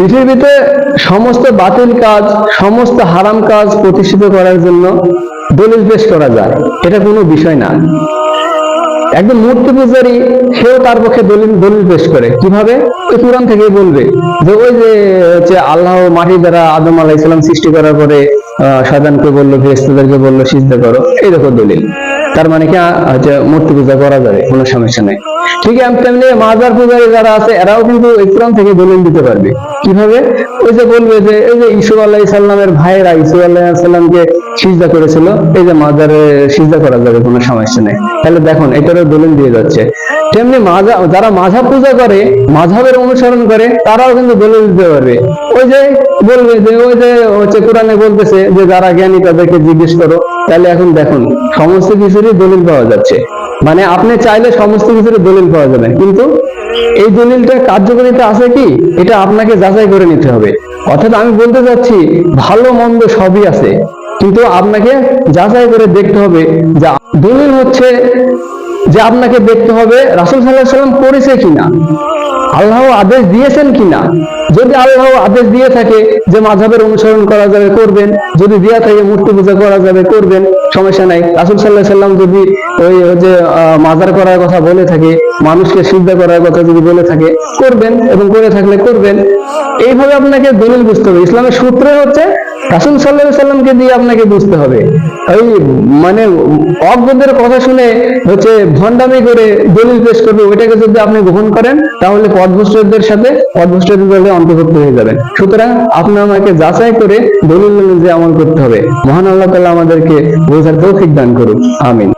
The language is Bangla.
পৃথিবীতে সমস্ত বাতিল কাজ, সমস্ত হারাম কাজ প্রতিষ্ঠিত করার জন্য দলিল পেশ করা যায়, এটা কোনো বিষয় না। একজন মূর্তি পূজারী সেও তার পক্ষে দলিল পেশ করে। কিভাবে? ওই কোরআন থেকে বলবে যে ওই যে আল্লাহ মাটি দ্বারা আদম আলাইহিস সালাম সৃষ্টি করার পরে শয়তানকে বললো, ফেরেশতাদেরকে বললো সিজদা করো, এই দেখো দলিল। তার মানে কি মূর্তি পূজা করা যাবে, কোনো সমস্যা নেই। ঠিক তেমনি মাজার পূজারী যারা আছে এরাও কিন্তু কোরআন থেকে দলিল দিতে পারবে। কিভাবে? ওই যে বলবে যে এই যে ঈসা আলাইহিস সালামের ভাইয়েরা ঈসা আলাইহিস সালামকে সিজদা করেছিল, এই যে মাজারে সিজদা করা যাবে, কোনো সমস্যা নেই। তাহলে দেখুন এটারও দলিল দিয়ে যাচ্ছে। তেমনি যারা মাযহাব পূজা করে, মাযহাবের অনুসরণ করে, তারাও কিন্তু দলিল দিতে পারবে। ওই যে বলবে যে ওই যে কোরআনে বলতেছে যে যারা জ্ঞানী তাদেরকে জিজ্ঞেস করো। তাহলে এখন দেখুন সমস্ত কিছুরই দলিল পাওয়া যাচ্ছে। মানে আপনি চাইলে সমস্ত কিছুর দলিল পাওয়া যাবে, কিন্তু এই দলিলটা কার্যকারিতা আছে কি, এটা আপনাকে যাচাই করে নিতে হবে। অর্থাৎ আমি বলতে চাচ্ছি ভালো মন্দ সবই আছে, কিন্তু আপনাকে যাচাই করে দেখতে হবে। যে দলিল হচ্ছে যে আপনাকে দেখতে হবে রাসূল সাল্লাল্লাহু আলাইহি ওয়াসাল্লাম করেছে কিনা, আল্লাহ আদেশ দিয়েছেন কিনা। যদি আল্লাহ আদেশ দিয়ে থাকে যে মাযহাবের অনুসরণ করা যাবে, করবেন। যদি দেয়া থাকে মূর্তি পূজা করা যাবে, করবেন, সমস্যা নাই। রাসূল সাল্লাল্লাহু আলাইহি ওয়াসাল্লাম যদি ওই যে মাজার করার কথা বলে থাকে, মানুষকে সিজদা করার কথা যদি বলে থাকে, করবেন, এবং করে থাকলে করবেন। এইভাবে আপনাকে দলিল বুঝতে হবে। ইসলামের সূত্র হচ্ছে রাসূল সাল্লাল্লাহু আলাইহি ওয়াসাল্লামকে দিয়ে আপনাকে বুঝতে হবে। ওই মানে অজ্ঞদের কথা শুনে ভণ্ডামি করে দলিল পেশ করবে, ওইটাকে যদি আপনি গ্রহণ করেন তাহলে পথভ্রষ্টদের সাথে পথভ্রষ্টদের অন্তর্ভুক্ত হয়ে যাবেন। সুতরাং আপনি আমাকে যাচাই করে দলিল অনুযায়ী আমল করতে হবে। মহান আল্লাহ তাআলা আমাদেরকে বোঝার তৌফিক দান করুন। আমিন।